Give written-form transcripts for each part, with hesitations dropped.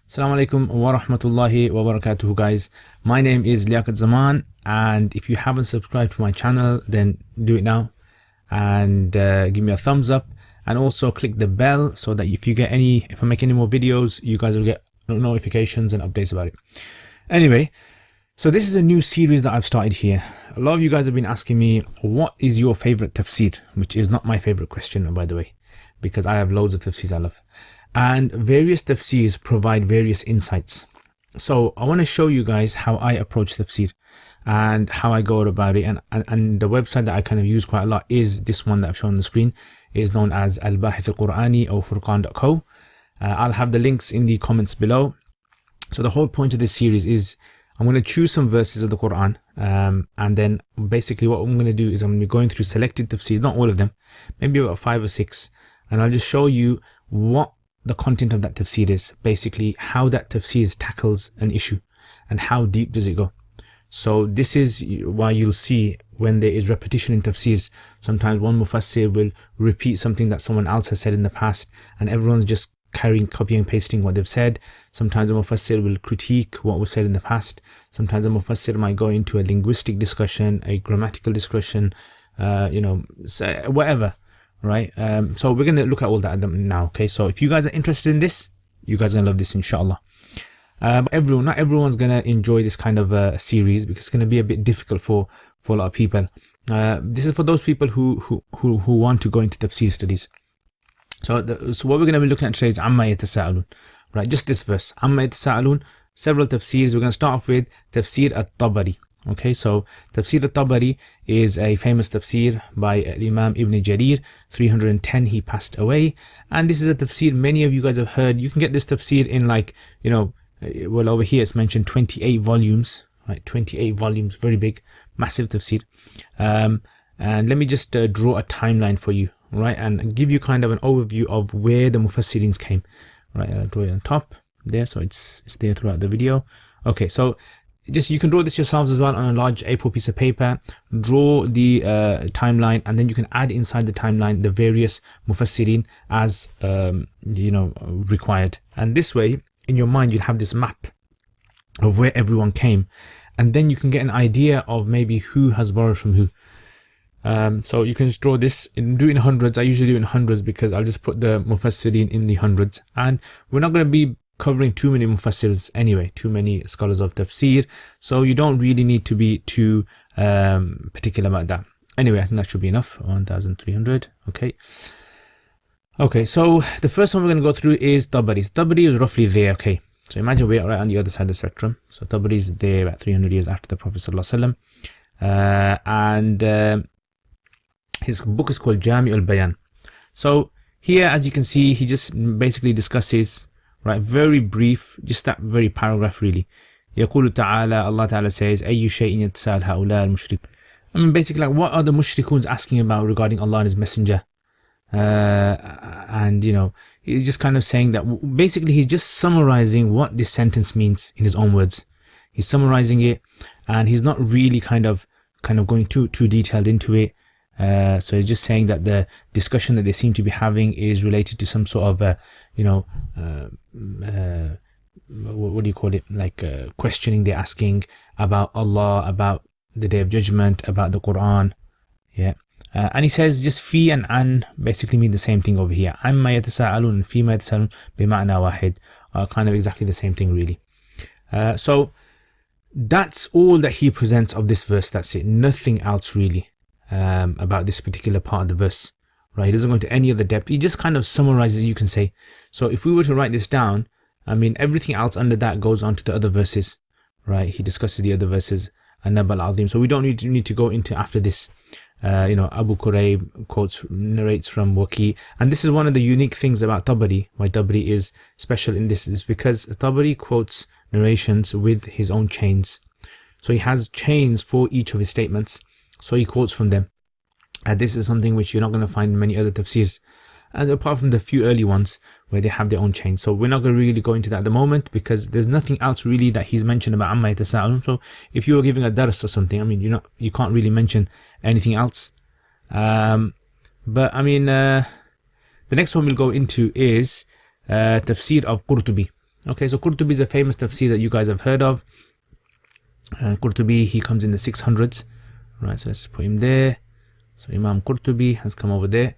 Assalamu alaikum wa rahmatullahi wa barakatuhu, guys. My name is Liaquat Zaman, and if you haven't subscribed to my channel, then do it now and give me a thumbs up, and also click the bell so that if I make any more videos, you guys will get notifications and updates about it. Anyway, so this is a new series that I've started here. A lot of you guys have been asking me, what is your favorite tafsir? Which is not my favorite question, by the way, because I have loads of tafsirs I love. And various tafsirs provide various insights. So I want to show you guys how I approach tafsir and how I go about it. And the website that I kind of use quite a lot is this one that I've shown on the screen. It is known as Al-Bahith Al-Qur'ani or Furqan.co. I'll have the links in the comments below. So the whole point of this series is I'm going to choose some verses of the Quran, and then basically what I'm going to do is I'm going to be going through selected tafsirs, not all of them, maybe about 5 or 6, and I'll just show you what the content of that tafsir is, basically how that tafsir tackles an issue and how deep does it go. So this is why you'll see when there is repetition in tafsirs, sometimes one mufassir will repeat something that someone else has said in the past and everyone's just copying and pasting what they've said. Sometimes a mufassir will critique what was said in the past. Sometimes a mufassir might go into a linguistic discussion, a grammatical discussion, whatever. Right, so we're going to look at all that now. Okay, so if you guys are interested in this, you guys are going to love this, inshallah. Not everyone's going to enjoy this kind of series because it's going to be a bit difficult for a lot of people. This is for those people who want to go into tafseer studies. So what we're going to be looking at today is Amma Yatasa'alun. Right, just this verse, Amma Yatasa'alun. Several tafsirs. We're going to start off with Tafsir at-Tabari. Okay, so Tafsir al-Tabari is a famous tafsir by Imam Ibn Jarir, 310 he passed away, and this is a tafsir many of you guys have heard. You can get this tafsir in well, over here it's mentioned 28 volumes, right? 28 volumes, very big, massive tafsir. And let me just draw a timeline for you, right, and give you kind of an overview of where the mufassirins came. Right, I'll draw it on top there, so it's there throughout the video. Okay, so you can draw this yourselves as well on a large A4 piece of paper. Draw the timeline, and then you can add inside the timeline the various mufassirin as required. And this way, in your mind, you'll have this map of where everyone came, and then you can get an idea of maybe who has borrowed from who. So you can just draw this and do it in hundreds. I usually do it in hundreds because I'll just put the mufassirin in the hundreds, and we're not going to be covering too many mufassirs anyway, too many scholars of tafsir, so you don't really need to be too particular about that. Anyway, I think that should be enough. 1300. Okay, so the first one we're going to go through is Tabari. Tabari is roughly there. Okay, so imagine we're right on the other side of the spectrum. So Tabari is there about 300 years after the Prophet sallallahu alaihi wasallam, and his book is called Jami al-Bayan. So here, as you can see, he just basically discusses, right, very brief, just that very paragraph really. يقول تعالى, Allah Ta'ala says, أي شيء يتساءل هؤلاء المشرك. I mean, basically, like, what are the mushrikuns asking about regarding Allah and His Messenger? And he's just kind of saying that, basically he's just summarizing what this sentence means in his own words. He's summarizing it, and he's not really kind of going too detailed into it. So he's just saying that the discussion that they seem to be having is related to some sort of what do you call it, like questioning they're asking about Allah, about the Day of Judgment, about the Quran. And he says just fi and an basically mean the same thing over here. Amma yatasa'alun and fi ma yatasa'alun bima'na wahid are kind of exactly the same thing really. So that's all that he presents of this verse. That's it, nothing else really about this particular part of the verse. Right, he doesn't go into any other depth. He just kind of summarizes, you can say. So if we were to write this down, I mean, everything else under that goes on to the other verses. Right, he discusses the other verses. An-Naba al-Azim. So we don't need to go into after this. Abu Qurayb narrates from Waki, and this is one of the unique things about Tabari. Why Tabari is special in this is because Tabari quotes narrations with his own chains. So he has chains for each of his statements. So he quotes from them. And this is something which you're not going to find in many other tafsirs, and apart from the few early ones where they have their own chains. So we're not going to really go into that at the moment because there's nothing else really that he's mentioned about Amma Yatasa'alun. So if you were giving a dars or something, I mean, you can't really mention anything else. But I mean, the next one we'll go into is tafsir of Qurtubi. Okay, so Qurtubi is a famous tafsir that you guys have heard of. Qurtubi, he comes in the 600s. Right, so let's put him there. So Imam Qurtubi has come over there.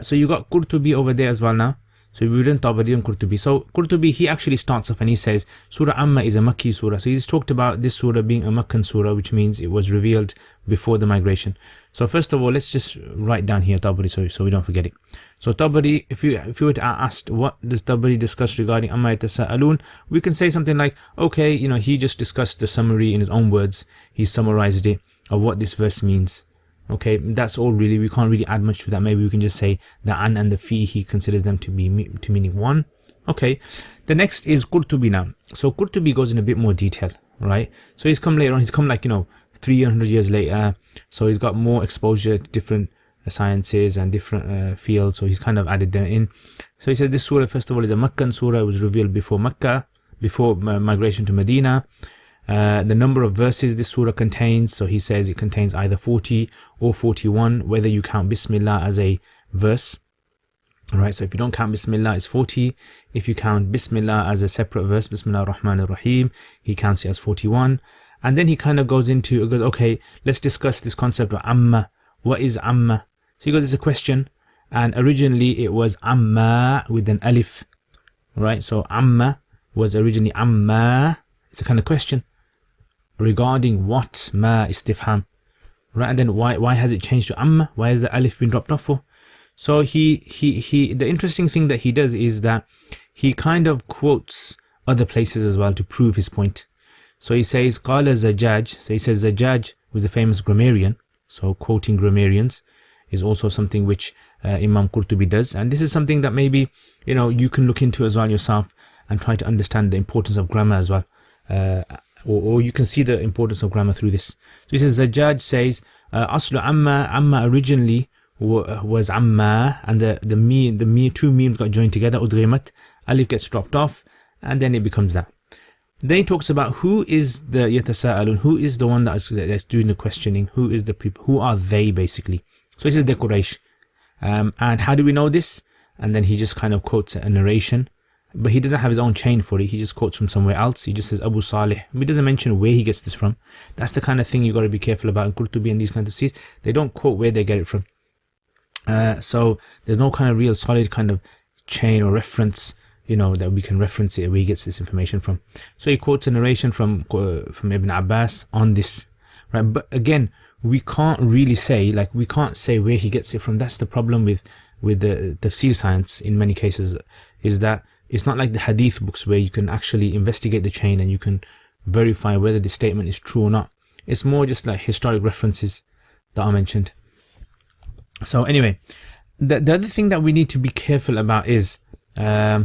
So you got Qurtubi over there as well now. So we didn't Tabari and Qurtubi. So Qurtubi, he actually starts off and he says Surah Amma is a Makki surah. So he's talked about this surah being a Makkan surah, which means it was revealed before the migration. So first of all, let's just write down here Tabari so we don't forget it. So Tabari, if you were to ask what does Tabari discuss regarding Amma yatasa'alun, we can say something like, okay, he just discussed the summary in his own words. He summarized it of what this verse means. Okay, that's all really. We can't really add much to that. Maybe we can just say the an and the fi, he considers them to meaning one. Okay, the next is Qurtubi now. So Qurtubi goes in a bit more detail, right? So he's come later on. He's come 300 years later. So he's got more exposure to different sciences and different fields. So he's kind of added them in. So he says this surah, first of all, is a Makkan surah. It was revealed before Makkah, before migration to Medina. The number of verses this surah contains, so he says it contains either 40 or 41, whether you count Bismillah as a verse. Alright, so if you don't count Bismillah, it's 40. If you count Bismillah as a separate verse, Bismillah ar-Rahman ar-Rahim, he counts it as 41. And then he kind of goes, okay, let's discuss this concept of Amma. What is Amma? So he goes, it's a question. And originally it was Amma with an alif. Right, so Amma was originally Amma. It's a kind of question regarding what, ma istifham, right? And then why has it changed to Amma? Why has the alif been dropped off for? So the interesting thing that he does is that he kind of quotes other places as well to prove his point. So he says qala Zajjaj. So he says Zajjaj was a famous grammarian. So quoting grammarians is also something which Imam Qurtubi does, and this is something that maybe you can look into as well yourself and try to understand the importance of grammar as well. Or you can see the importance of grammar through this. So he says Zajjaj says Aslu Amma originally was Amma, and the two memes got joined together, Udghimat, alif gets dropped off, and then it becomes that. Then he talks about who is the yatasa'alun, who is the one that's doing the questioning, who is the people, who are they basically. So he says they're Quraysh. And how do we know this? And then he just kind of quotes a narration. But he doesn't have his own chain for it. He just quotes from somewhere else. He just says Abu Salih. He doesn't mention where he gets this from. That's the kind of thing you got to be careful about in Qurtubi and these kinds of tafsirs. They don't quote where they get it from. So there's no kind of real solid kind of chain or reference, that we can reference it where he gets this information from. So he quotes a narration from Ibn Abbas on this, right? But again, we can't really say, we can't say where he gets it from. That's the problem with the tafsir science in many cases, is that it's not like the hadith books where you can actually investigate the chain and you can verify whether the statement is true or not. It's more just like historic references that are mentioned. So anyway, the other thing that we need to be careful about is, that's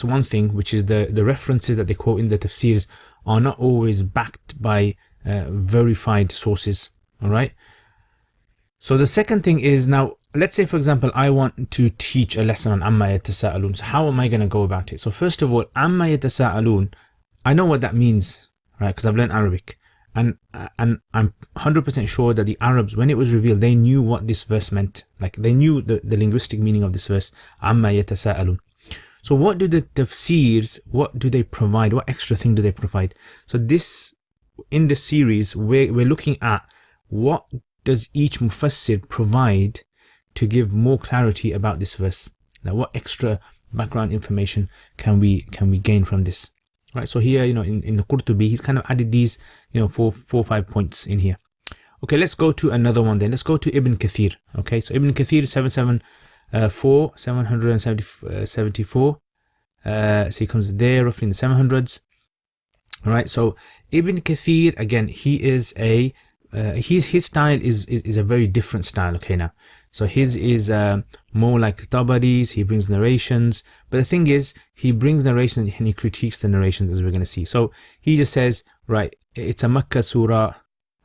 one thing, which is the references that they quote in the tafsirs are not always backed by verified sources. Alright. So the second thing is, now let's say for example I want to teach a lesson on Amma yatasa'alun. So how am I going to go about it? So first of all, Amma yatasa'alun, I know what that means, right? Because I've learned Arabic, and I'm 100% sure that the Arabs, when it was revealed, they knew what this verse meant. They knew the linguistic meaning of this verse, Amma yatasa'alun. So what do the tafseers, what do they provide? What extra thing do they provide? So in this series, we're looking at what does each mufassir provide to give more clarity about this verse. Now, what extra background information can we gain from this? Right. So here, in the Qurtubi, he's kind of added these, 4 or 5 points in here. Okay, let's go to another one then. Let's go to Ibn Kathir. Okay, so Ibn Kathir 774. So he comes there roughly in the 700s. All right. So Ibn Kathir, again, he is his style is a very different style. Okay, now. So his is more like Tabari's. He brings narrations, but the thing is, he brings narrations and he critiques the narrations, as we're going to see. So he just says, right, it's a Makkah surah,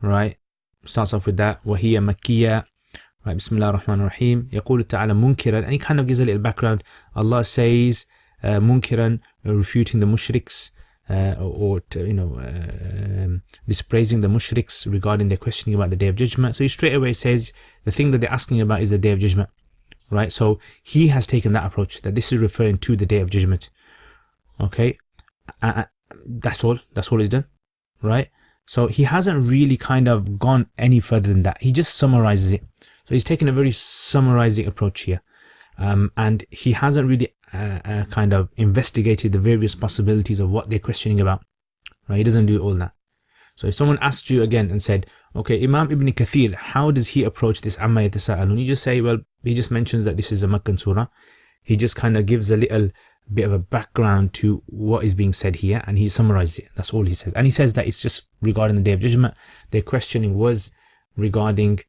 right? Starts off with that. وَهِيَ مَكِّيَّةٌ. Right, Bismillah ar-Rahman ar-Rahim. يقول تعالى منكرا, and he kind of gives a little background. Allah says munkiran, refuting the mushriks, dispraising the mushriks regarding their questioning about the Day of Judgment. So he straight away says the thing that they're asking about is the Day of Judgment. right? So he has taken that approach, that this is referring to the Day of Judgment. Okay, that's all he's done, right? So he hasn't really kind of gone any further than that. He just summarizes it. So he's taken a very summarizing approach here, and he hasn't really kind of investigated the various possibilities of what they're questioning about, right? He doesn't do all that. So if someone asked you again and said, okay, Imam Ibn Kathir, how does he approach this Amma Yatasa'alun? You just say, well, he just mentions that this is a Meccan surah. He just kind of gives a little bit of a background to what is being said here, and he summarizes it. That's all he says. And he says that it's just regarding the Day of Judgment. Their questioning was regarding,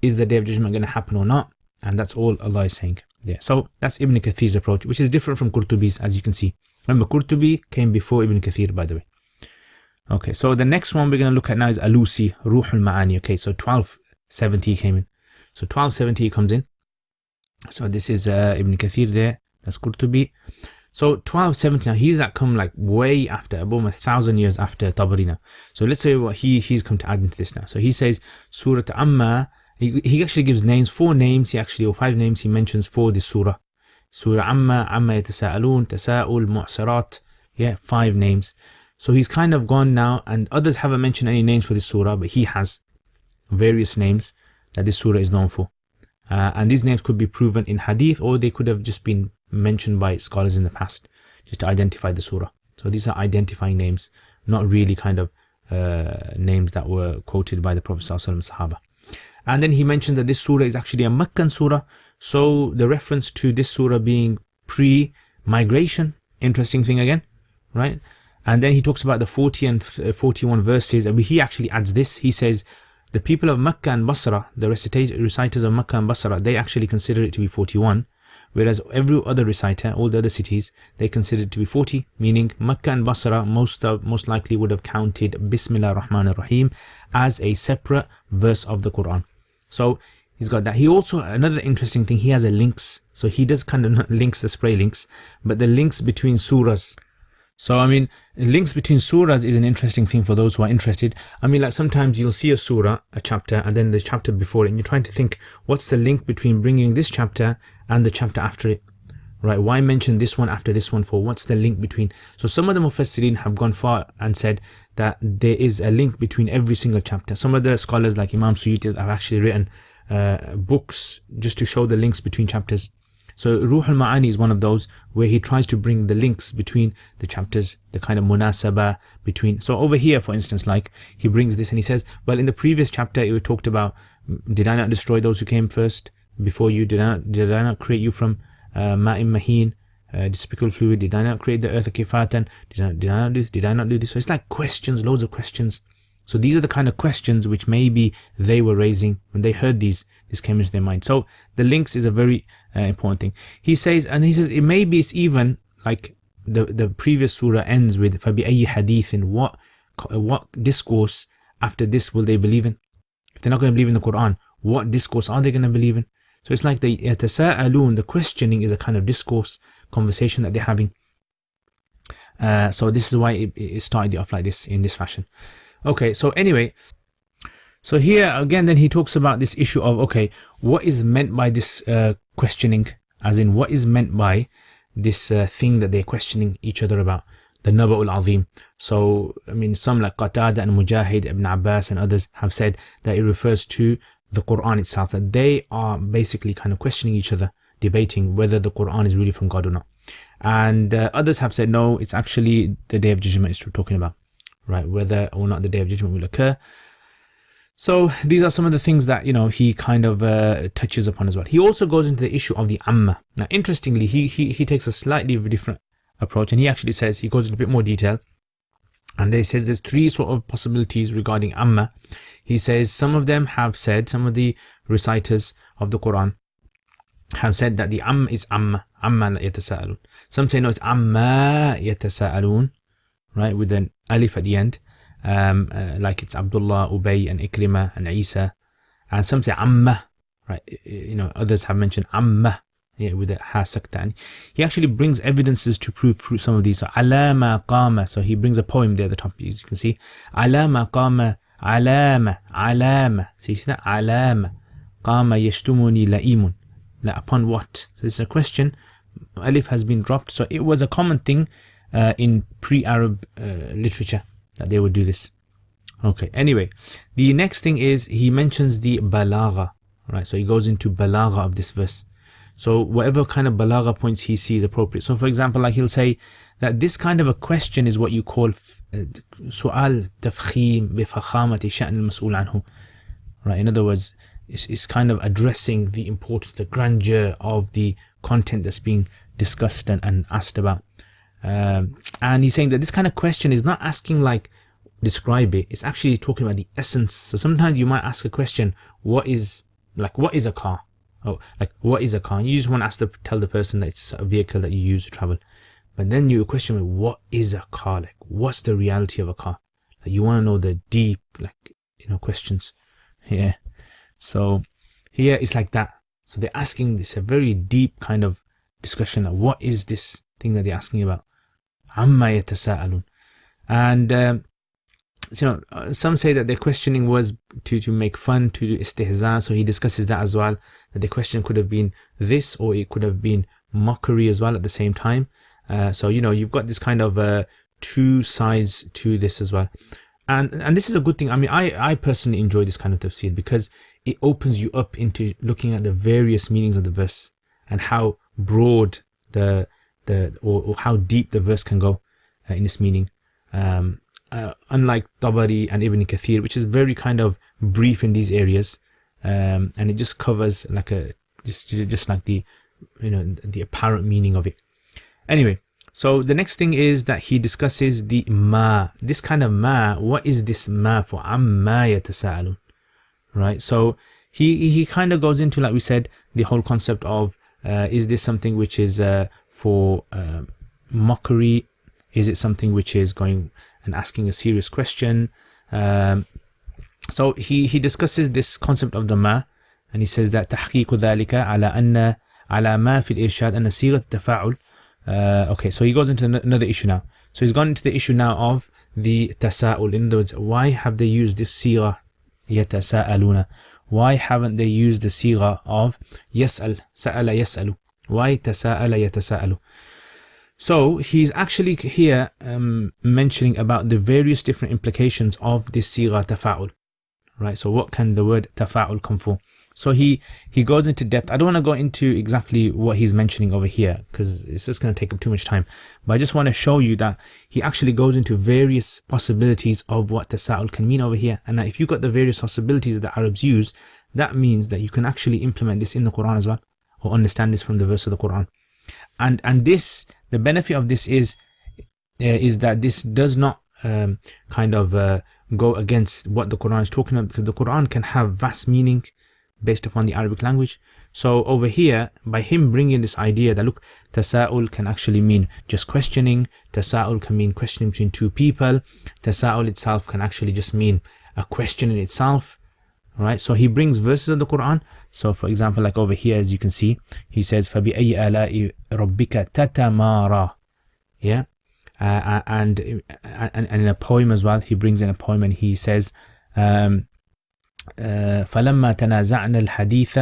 is the Day of Judgment going to happen or not? And that's all Allah is saying. Yeah. So that's Ibn Kathir's approach, which is different from Qurtubi's, as you can see. Remember, Qurtubi came before Ibn Kathir, by the way. Okay, so the next one we're going to look at now is Alusi, Ruhul Ma'ani. Okay, so 1270 came in. So 1270 comes in. So this is Ibn Kathir there. That's Qurtubi. So 1270 now, he's that come like way after, about 1,000 years after Tabari now. So let's say what he's come to add into this now. So he says Surah Amma. He actually gives names, 4 names. Or 5 names he mentions for this surah. Surah Amma, Amma Yatasa'alun, Tasa'ul, Mu'sarat. Yeah, 5 names. So he's kind of gone now, and others haven't mentioned any names for this surah, but he has various names that this surah is known for. And these names could be proven in hadith, or they could have just been mentioned by scholars in the past, just to identify the surah. So these are identifying names, not really kind of names that were quoted by the Prophet ﷺ Sahaba. And then he mentioned that this surah is actually a Meccan surah. So the reference to this surah being pre-migration, interesting thing again, right? And then he talks about the 40 and 41 verses, and he actually adds this. He says, the people of Mecca and Basra, the reciters of Mecca and Basra, they actually consider it to be 41, whereas every other reciter, all the other cities, they consider it to be 40, meaning Mecca and Basra most likely would have counted Bismillah Rahman Rahim as a separate verse of the Quran. So he's got that. He also, another interesting thing, he has a links. So he does kind of not links, the spray links, but the links between surahs. So, I mean, links between surahs is an interesting thing for those who are interested. I mean, like sometimes you'll see a surah, a chapter, and then the chapter before it, and you're trying to think, what's the link between bringing this chapter and the chapter after it? Right? Why mention this one after this one for? What's the link between? So some of the Mufassirin have gone far and said that there is a link between every single chapter. Some of the scholars like Imam Suyuti have actually written books just to show the links between chapters. So Ruhul Ma'ani is one of those where he tries to bring the links between the chapters, the kind of munasaba between. So over here, for instance, like he brings this and he says, well, in the previous chapter it talked about, did I not destroy those who came first before you? Did I not create you from ma'im mahin, despicable fluid? Did I not create the earth kifatan? Did I not do this? Did I not do this? So it's like questions, loads of questions. So these are the kind of questions which maybe they were raising when they heard this came into their mind. So the links is a very important thing. He says it maybe it's even like the previous surah ends with فَبِأَيِّ حَدِيثٍ, what discourse after this will they believe in? If they're not going to believe in the Quran, what discourse are they going to believe in? So it's like the yatasa'alun, the questioning is a kind of discourse, conversation that they're having. So this is why it started off like this, in this fashion. Okay, so anyway, so here again then he talks about this issue of, okay, what is meant by this questioning, as in what is meant by this thing that they're questioning each other about, the Naba'ul Azim. So, I mean, some like Qatada and Mujahid, Ibn Abbas and others have said that it refers to the Quran itself, that they are basically kind of questioning each other, debating whether the Quran is really from God or not. And others have said, no, it's actually the Day of Judgment is we're talking about. Right, whether or not the Day of Judgment will occur. So these are some of the things that, you know, he kind of touches upon as well. He also goes into the issue of the Amma. Now, interestingly, he takes a slightly different approach, and he actually says, he goes into a bit more detail, and he says there's 3 sort of possibilities regarding Amma. He says some of them have said, some of the reciters of the Quran have said that the is Amma yatasa'alun. Some say no, it's Amma yatasa'alun, right, with an alif at the end, like it's Abdullah, Ubay and Ikrimah and Isa. And some say Amma, right, you know, others have mentioned Amma, yeah, with a ha sakta. He actually brings evidences to prove through some of these. So alama qama, so he brings a poem there at the top, as you can see. Alama qama, alama. So you see that? Alama qama yashtumuni laimun. like upon what? So it's a question. Alif has been dropped. So it was a common thing in pre-Arab literature that they would do this. Okay, anyway, the next thing is he mentions the balagha, right? So he goes into balagha of this verse. So whatever kind of balagha points he sees appropriate. So for example, like he'll say that this kind of a question is what you call su'al tafkhim bifakhamati sha'n al-mas'ul anhu, right? In other words, it's kind of addressing the importance, the grandeur of the content that's being discussed and asked about. And he's saying that this kind of question is not asking like describe it, it's actually talking about the essence. So sometimes you might ask a question, what is a car? Oh, like what is a car? You just want to tell the person that it's a vehicle that you use to travel. But then you question, what is a car? Like what's the reality of a car? Like you want to know the deep, like, questions. Yeah. So here it's like that. So they're asking this a very deep kind of discussion of what is this thing that they're asking about. Amma yatasa'alun. And some say that their questioning was to make fun, to do istihza. So he discusses that as well, that the question could have been this, or it could have been mockery as well at the same time. So you've got this kind of two sides to this as well. And this is a good thing. I mean, I personally enjoy this kind of tafsir because it opens you up into looking at the various meanings of the verse and how broad or how deep the verse can go in its meaning. Unlike Tabari and Ibn Kathir, which is very kind of brief in these areas, and it just covers like just like the the apparent meaning of it. Anyway, so the next thing is that he discusses the ma. This kind of ma, what is this ma for? Amma yatasa'alun, right? So he kind of goes into, like we said, the whole concept of is this something which is for mockery? Is it something which is going and asking a serious question? So he discusses this concept of the ma, and he says that تحقيق ذلك على ما في الإرشاد أن صيغة التفاعل. Okay, so he goes into another issue now. So he's gone into the issue now of the tasa'ul. In other words, why have they used this sigha yatasa'aluna? Why haven't they used the sigha of yas'al, sa'ala yas'alu? Why tasa'ala yatasa'alu? So he's actually here mentioning about the various different implications of this sigha tafa'ul, right? So what can the word tafa'ul come for? So he goes into depth. I don't want to go into exactly what he's mentioning over here because it's just going to take up too much time. But I just want to show you that he actually goes into various possibilities of what tasa'ul can mean over here. And that if you've got the various possibilities that Arabs use, that means that you can actually implement this in the Quran as well, or understand this from the verse of the Quran. And this, the benefit of this is that this does not go against what the Quran is talking about, because the Quran can have vast meaning based upon the Arabic language. So over here, by him bringing this idea that look, tasa'ul can actually mean just questioning, tasa'ul can mean questioning between two people, tasa'ul itself can actually just mean a question in itself, right? So he brings verses of the Quran. So for example, like over here, as you can see, he says فَبِأَيِّ آلَاءِ رَبِّكَ تَتَمَارَى. Yeah, and in a poem as well, he brings in a poem and he says فلما تنازعنا الحديث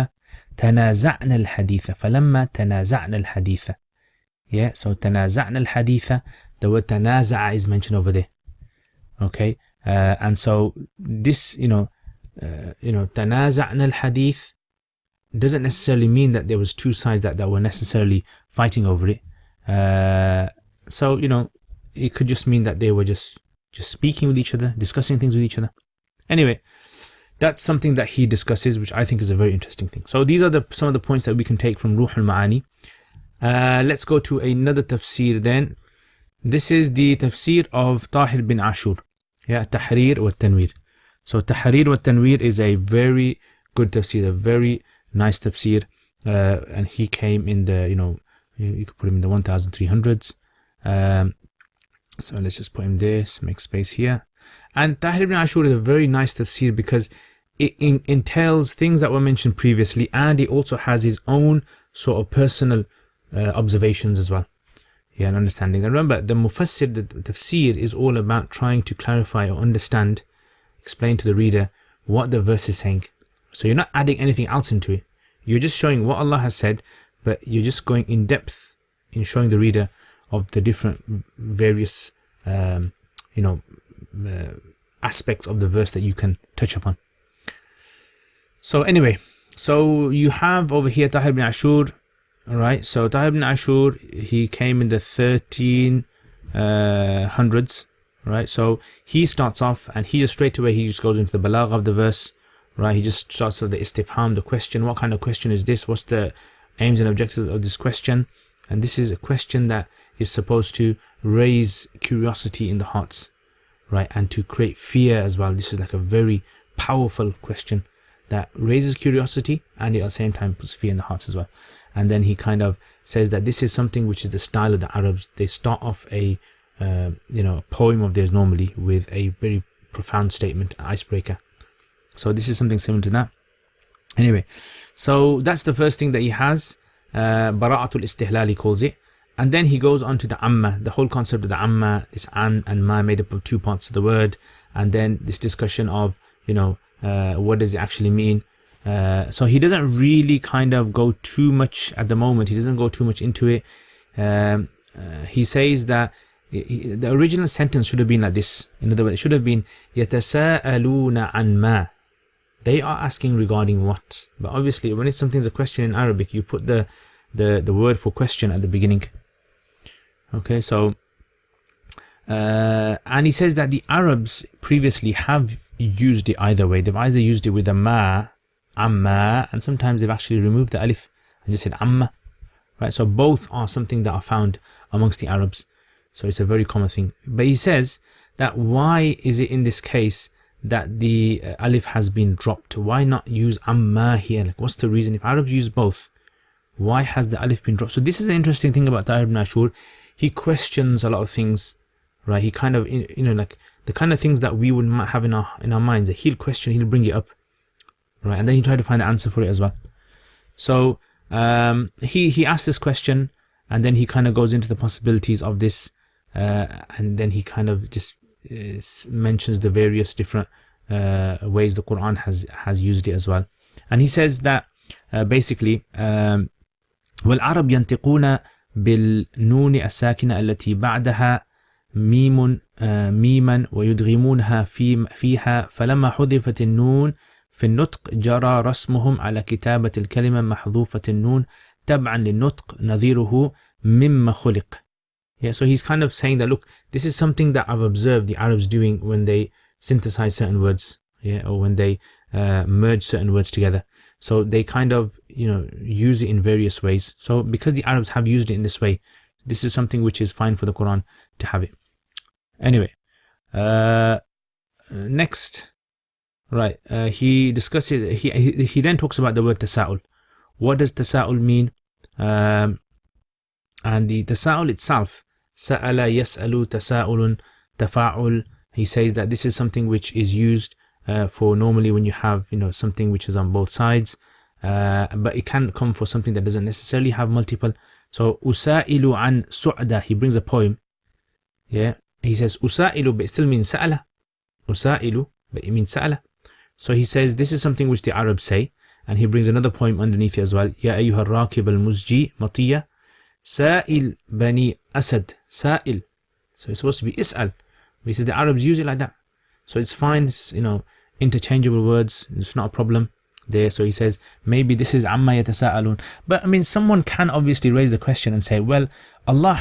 فلما تنازعنا الحديث. Yeah, so تنازعنا الحديث, the word تنازع is mentioned over there. Okay, and so this تنازعنا الحديث doesn't necessarily mean that there was two sides that were necessarily fighting over it. So it could just mean that they were just speaking with each other, discussing things with each other. Anyway, that's something that he discusses, which I think is a very interesting thing. So these are some of the points that we can take from Ruh al-Ma'ani. Let's go to another tafsir then. This is the tafsir of Tahir bin Ashur. Yeah, Tahrir wa Tanwir. So Tahrir wa Tanwir is a very good tafsir, a very nice tafsir. And he came in the, you could put him in the 1300s. So let's just put him there, make space here. And Tahir ibn Ashur is a very nice tafsir because it entails things that were mentioned previously, and it also has his own sort of personal observations as well. Yeah, and understanding. And remember, the mufassir, the tafsir, is all about trying to clarify or explain to the reader what the verse is saying. So you're not adding anything else into it. You're just showing what Allah has said, but you're just going in depth in showing the reader of the different various aspects of the verse that you can touch upon. So anyway, so you have over here Tahir ibn Ashur. Alright, so Tahir ibn Ashur, he came in the 1300s. Right, so he starts off and he just straight away he just goes into the balagh of the verse. Right, he just starts with the istifham, the question. What kind of question is this? What's the aims and objectives of this question? And this is a question that is supposed to raise curiosity in the hearts, right, and to create fear as well. This is like a very powerful question that raises curiosity and at the same time puts fear in the hearts as well. And then he kind of says that this is something which is the style of the Arabs. They start off a poem of theirs normally with a very profound statement, an icebreaker. So this is something similar to that. Anyway, so that's the first thing that he has. Bara'atul Istihlal, he calls it. And then he goes on to the Amma, the whole concept of the Amma, this An and Ma made up of two parts of the word. And then this discussion of, what does it actually mean? So he doesn't really kind of go too much at the moment. He doesn't go too much into it. He says that the original sentence should have been like this. In other words, it should have been يَتَسَاءَلُونَ عَنْ مَا. They are asking regarding what. But obviously, when it's something's a question in Arabic, you put the word for question at the beginning. Okay, so and he says that the Arabs previously have used it either way. They've either used it with a ma, amma, and sometimes they've actually removed the alif and just said amma. Right, so both are something that are found amongst the Arabs. So it's a very common thing. But he says that why is it in this case that the alif has been dropped? Why not use amma here? Like, what's the reason? If Arabs use both, why has the alif been dropped? So this is an interesting thing about Tahir ibn Ashur. He questions a lot of things, right? He kind of, like the kind of things that we would have in our minds, that he'll question, he'll bring it up, right? And then he tried to find the answer for it as well. So he asked this question, and then he kind of goes into the possibilities of this, and then he kind of just mentions the various different ways the Quran has used it as well. And he says that basically والعرب ينطقون بالنون الساكنة التي بعدها ميما ويدغمونها فيها فلما حذفت النون في النطق جرى رسمهم على كتابة الكلمة محذوفة النون تبعا للنطق نظيره مما خلق. Yeah, so he's kind of saying that, look, this is something that I've observed the Arabs doing when they synthesize certain words, yeah, or when they merge certain words together. So they kind of, use it in various ways. So because the Arabs have used it in this way, this is something which is fine for the Quran to have it. Anyway, next, right, he discusses, he then talks about the word tasa'ul. What does tasa'ul mean? And the tasa'ul itself, sa'ala yas'alu tasa'ulun tafa'ul, he says that this is something which is used for normally when you have something which is on both sides, but it can come for something that doesn't necessarily have multiple. So usailu an su'da, he brings a poem, yeah, he says usailu, but it still means sa'ala. Usailu, but it means sa'ala. So he says this is something which the Arabs say, and he brings another poem underneath it as well. Ya ayyuha rakib al-muzji matiya sa'il bani asad, sa'il. So it's supposed to be is'al, but he says the Arabs use it like that. So it's fine, it's, interchangeable words, it's not a problem there. So he says maybe this is amma yatasa'alun. But I mean, someone can obviously raise the question and say, well, Allah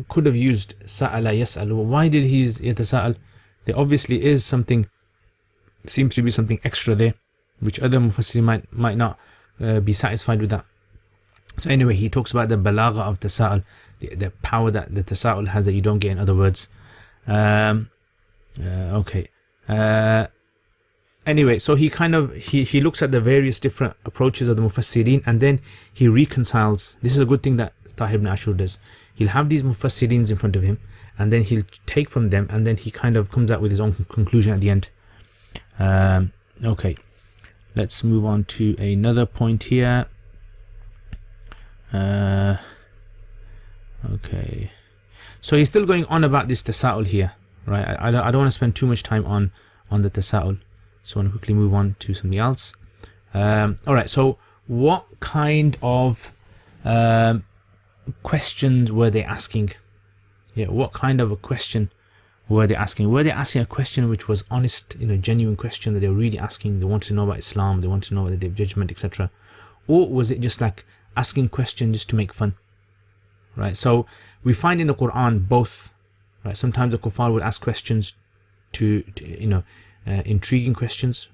could have used sa'ala yas'alu. Why did he use yatasa'al? There obviously is something, seems to be something extra there, which other mufassirin might not be satisfied with that. So anyway, he talks about the balagha of tasa'ul, the power that the tasa'ul has that you don't get in other words. Okay. Anyway, so he kind of he looks at the various different approaches of the mufassirin, and then he reconciles. This is a good thing that Tahir ibn Ashur does. He'll have these mufassirins in front of him, and then he'll take from them, and then he kind of comes out with his own conclusion at the end. Okay, let's move on to another point here. Okay, so he's still going on about this tasa'ul here, right? I don't want to spend too much time on the tasa'ul, so I want to quickly move on to something else. Alright, so what kind of questions were they asking? Yeah, what kind of a question were they asking? Were they asking a question which was honest, genuine question that they were really asking? They wanted to know about Islam, they wanted to know about the Day of Judgment, etc. Or was it just like asking questions just to make fun? Right, so we find in the Quran both. Right, sometimes the kuffar would ask questions to intriguing questions,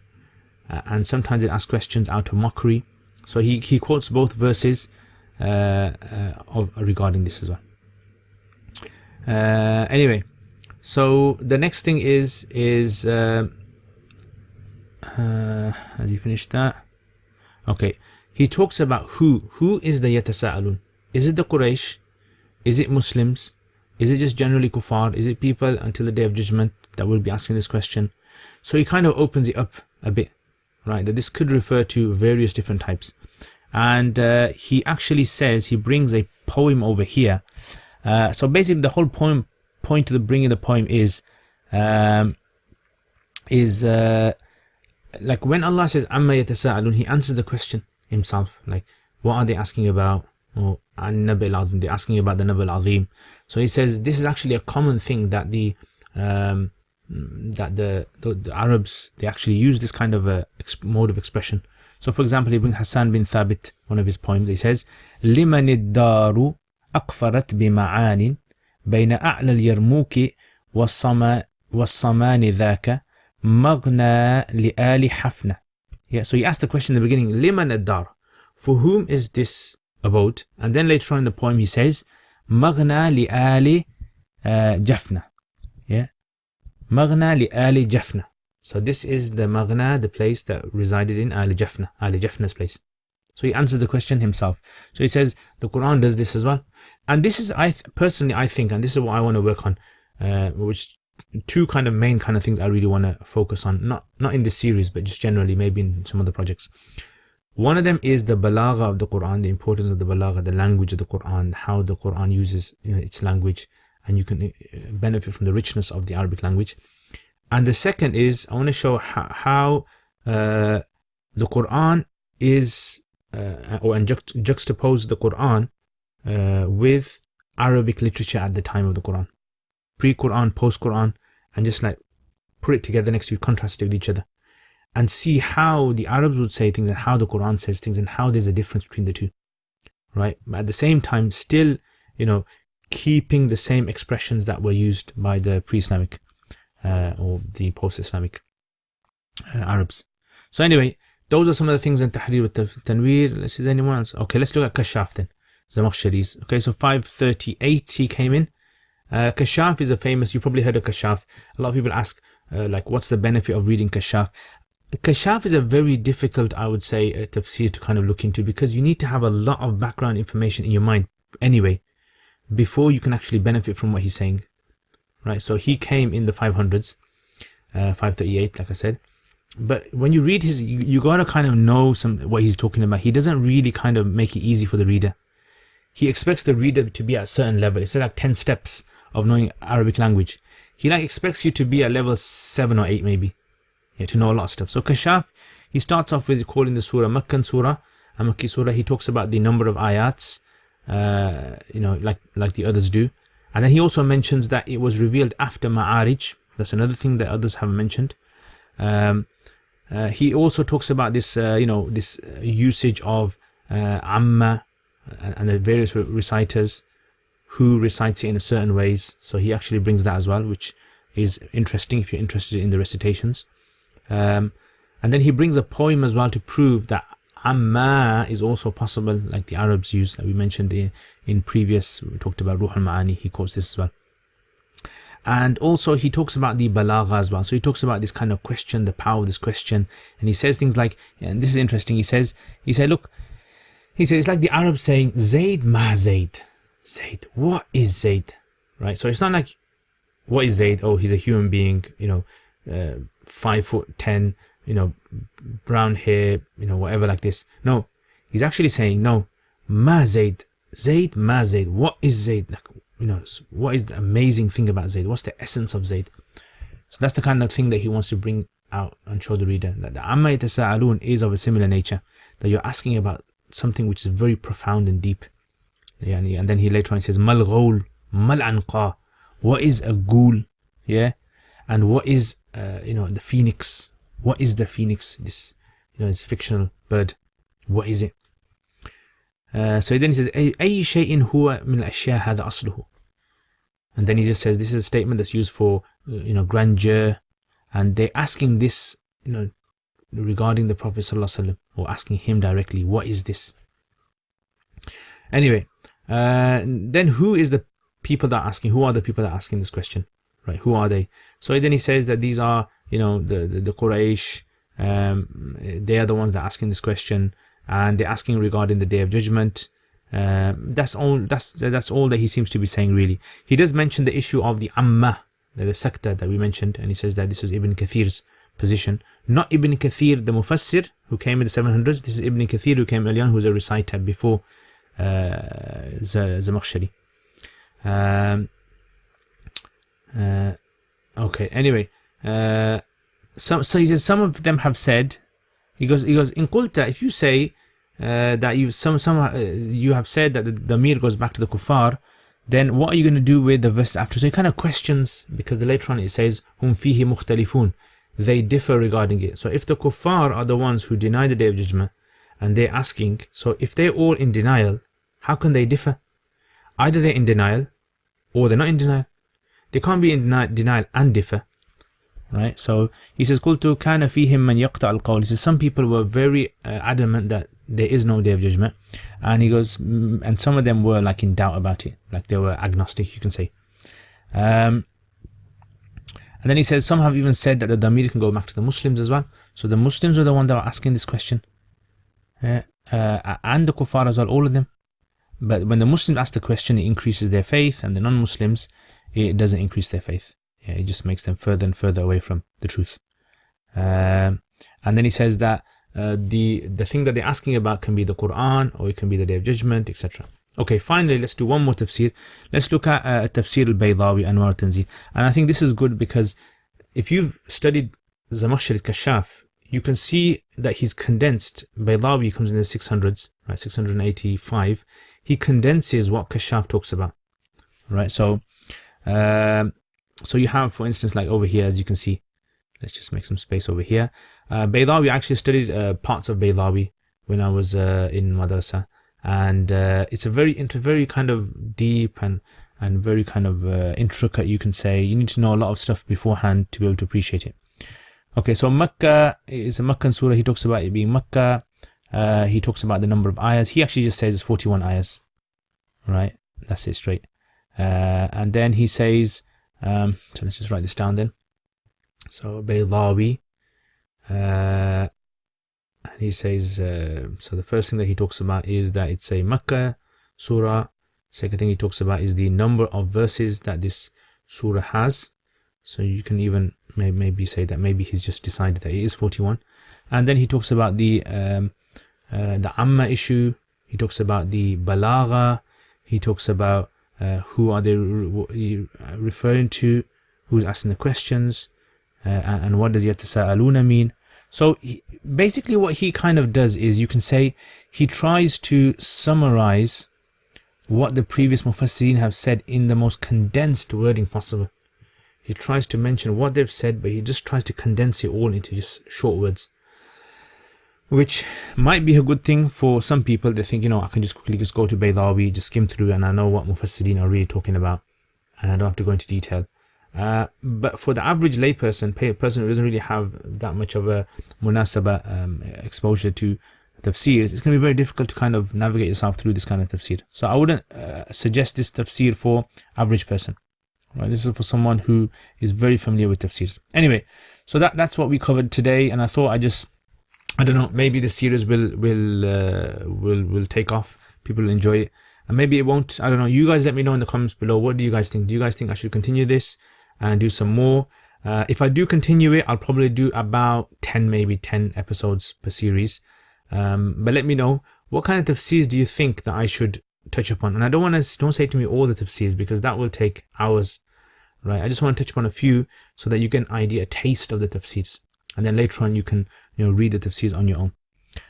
and sometimes it asks questions out of mockery. So he quotes both verses regarding this as well. Anyway, so the next thing is has he finished that? Okay, he talks about who is the yatasa'alun. Is it the Quraysh? Is it Muslims? Is it just generally kuffar? Is it people until the Day of Judgment that will be asking this question? So he kind of opens it up a bit, right? That this could refer to various different types. And he actually says, he brings a poem over here. So basically the whole point of the bringing the poem is like when Allah says amma yatasa'alun, he answers the question himself, like what are they asking about? Or an-nabi al-azim, they're asking about the nabi al-azim. So he says this is actually a common thing that the Arabs, they actually use this kind of a mode of expression. So for example, he brings Hassan bin Thabit, one of his poems. He says liman ad-daru aqfarat bima'anin bayna a'la al-yarmuki was-saman dhaka maghna li'ali hafna. Yeah, so he asked the question in the beginning, liman ad-dar, for whom is this abode? And then later on in the poem he says maghna li'ali jafna. Yeah, maghna li'ali jafna. So this is the maghna, the place that resided in Ali Jafna's place. So he answers the question himself. So he says the Quran does this as well. And this is, personally I think, and this is what I want to work on, which two kind of main kind of things I really want to focus on, not in this series, but just generally, maybe in some other projects. One of them is the balagha of the Quran, the importance of the balagha, the language of the Quran, how the Quran uses its language, and you can benefit from the richness of the Arabic language. And the second is, I want to show how the Quran is, and juxtapose the Quran with Arabic literature at the time of the Quran. Pre-Quran, post-Quran, and just like put it together next to you, contrast it with each other. And see how the Arabs would say things and how the Quran says things and how there's a difference between the two. Right? But at the same time, still, keeping the same expressions that were used by the pre-Islamic or the post-Islamic Arabs. So anyway, those are some of the things in Tahrir with Tanweer. Let's see, is there anyone else? Okay, let's look at Kashaf then. Zamakhshari's. Okay, so 538 he came in. Kashaf is a famous, you probably heard of Kashaf. A lot of people ask, like, what's the benefit of reading Kashaf? Kashaf is a very difficult, I would say, tafsir to kind of look into, because you need to have a lot of background information in your mind anyway, before you can actually benefit from what he's saying. Right, so he came in the 500s, 538, like I said. But when you read his, you gotta kind of know what he's talking about. He doesn't really kind of make it easy for the reader. He expects the reader to be at a certain level. It's like 10 steps of knowing Arabic language. He like expects you to be at level 7 or 8 maybe, to know a lot of stuff. So Kashaf, he starts off with calling the surah Makkan surah, a Makki surah. He talks about the number of ayats, like the others do. And then he also mentions that it was revealed after Ma'arij. That's another thing that others haven't mentioned. He also talks about this, this usage of Amma and the various reciters who recites it in a certain ways. So he actually brings that as well, which is interesting if you're interested in the recitations. And then he brings a poem as well to prove that Amma is also possible, like the Arabs use, that we mentioned in previous, we talked about Ruh al-Ma'ani, he quotes this as well. And also he talks about the balagha as well. So he talks about this kind of question, the power of this question, and he says things like, and this is interesting, he said, look, he says it's like the Arabs saying, Zayd ma Zayd. Zayd, what is Zayd? Right? So it's not like, what is Zayd? Oh, he's a human being, 5'10", brown hair, whatever like this. No, he's actually saying, no, ma Zayd. Zayd ma Zayd. What is Zayd? Like, what is the amazing thing about Zayd? What's the essence of Zayd? So that's the kind of thing that he wants to bring out and show the reader, that the Amma yatasa'alun is of a similar nature. that you're asking about something which is very profound and deep. And then he later on says, Mal ghaul, mal anqa. What is a ghoul? Yeah. And what is, the phoenix? What is the phoenix? This, it's fictional bird. What is it? So then he says, أي شيء هو من الأشياء هذا أصله. And then he just says, this is a statement that's used for, grandeur. And they're asking this, regarding the Prophet ﷺ, or asking him directly, what is this? Anyway, then who is the people that are asking? Who are the people that are asking this question? Right? Who are they? So then he says that these are, the Quraysh. They are the ones that are asking this question, and they're asking regarding the Day of Judgment. That's all that he seems to be saying, really. He does mention the issue of the Amma, the secta that we mentioned, and he says that this is Ibn Kathir's position. Not Ibn Kathir, the Mufassir, who came in the 700s. This is Ibn Kathir, who came earlier on, who was a reciter before Zamakhshari. Okay, anyway. So he says, some of them have said, he goes, in qulta, if you say that you have said that the damir goes back to the kuffar, then what are you going to do with the verse after? So he kind of questions, because later on it says, hum fihi mukhtalifun, they differ regarding it. So if the kuffar are the ones who deny the Day of Judgment, and they're asking, so if they're all in denial, how can they differ? Either they're in denial, or they're not in denial. They can't be in denial and differ. Right? So he says, قُلْتُ كَانَ فِيهِمْ مَنْ يَقْطَعُ الْقَوْلِ. He says, some people were very adamant that there is no Day of Judgment. And he goes, and some of them were like in doubt about it. Like they were agnostic, you can say. And then he says, some have even said that the damir can go back to the Muslims as well. So the Muslims were the one that were asking this question. And the kuffar as well, all of them. But when the Muslims ask the question, it increases their faith, and the non-Muslims, it doesn't increase their faith. Yeah, it just makes them further and further away from the truth. And then he says that the thing that they're asking about can be the Quran, or it can be the Day of Judgment, etc. Okay, finally, let's do one more tafsir. Let's look at Tafseer al-Baydawi, Anwar al-Tanzil. And I think this is good because if you've studied Zamakhshari Kashaf, you can see that he's condensed. Baydawi comes in the 600s, right, 685. He condenses what Kashaf talks about, right? So you have, for instance, like over here, as you can see, let's just make some space over here. Baydawi, I actually studied parts of Baydawi when I was in madrasa, and it's a very kind of deep and very kind of intricate, you can say. You need to know a lot of stuff beforehand to be able to appreciate it. Okay, so Makkah is a Meccan surah. He talks about it being Makkah. He talks about the number of ayahs. He actually just says it's 41 ayahs, right? That's it straight. And then he says, so let's just write this down then. So Baydawi, and he says, so the first thing that he talks about is that it's a Makkah surah. Second thing he talks about is the number of verses that this surah has. So you can even maybe say that maybe he's just decided that it is 41. And then he talks about the Amma issue. He talks about the Balagha. He talks about who are they referring to, who's asking the questions, and what does yatasa'aluna mean. So basically what he kind of does is, you can say, he tries to summarize what the previous Mufassirin have said in the most condensed wording possible. He tries to mention what they've said, but he just tries to condense it all into just short words, which might be a good thing for some people. They think, I can just quickly go to Baydawi, just skim through, and I know what Mufassirin are really talking about, and I don't have to go into detail. But for the average layperson, person who doesn't really have that much of a munasaba exposure to tafseers, it's going to be very difficult to kind of navigate yourself through this kind of tafsir. So I wouldn't suggest this tafsir for average person. Right? This is for someone who is very familiar with tafsirs. Anyway, so that's what we covered today, and I thought I don't know, maybe this series will take off. People will enjoy it, and maybe it won't. I don't know. You guys let me know in the comments below. What do you guys think? Do you guys think I should continue this and do some more? If I do continue it, I'll probably do about 10 episodes per series. But let me know, what kind of tafsirs do you think that I should touch upon? And I don't say to me all the tafsirs, because that will take hours, right? I just want to touch upon a few so that you get an idea, a taste of the tafsirs, and then later on you can read the tafsirs on your own.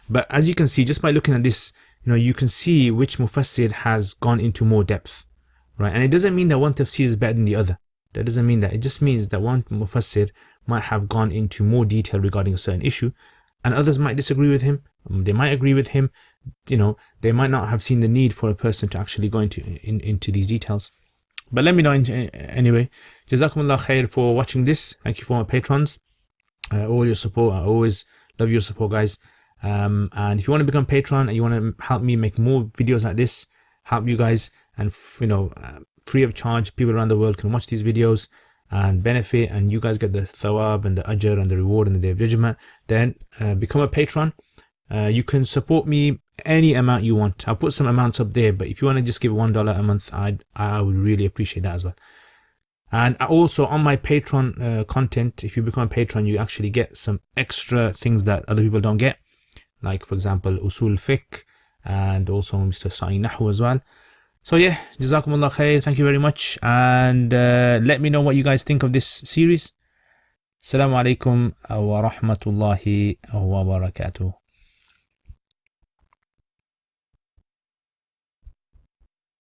But as you can see, just by looking at this, you can see which mufassir has gone into more depth, right? And it doesn't mean that one tafsir is better than the other. That doesn't mean that. It just means that one mufassir might have gone into more detail regarding a certain issue, and others might disagree with him. They might agree with him. They might not have seen the need for a person to actually go into these details. But let me know anyway. Jazakumullah khair for watching this. Thank you for my patrons. All your support. I always love your support, guys. And if you want to become patron and you want to help me make more videos like this, help you guys, and free of charge, people around the world can watch these videos and benefit, and you guys get the thawab and the ajr and the reward in the day of judgment, then become a patron. You can support me any amount you want. I'll put some amounts up there, but if you want to just give $1 a month, I would really appreciate that as well. And also on my Patreon content, if you become a patron, you actually get some extra things that other people don't get, like for example usul fiqh, and also Mr. Sa'i Nahu as well. So yeah, Jazakumullah khair, thank you very much, and let me know what you guys think of this series. Assalamu alaikum wa rahmatullahi wa barakatuh.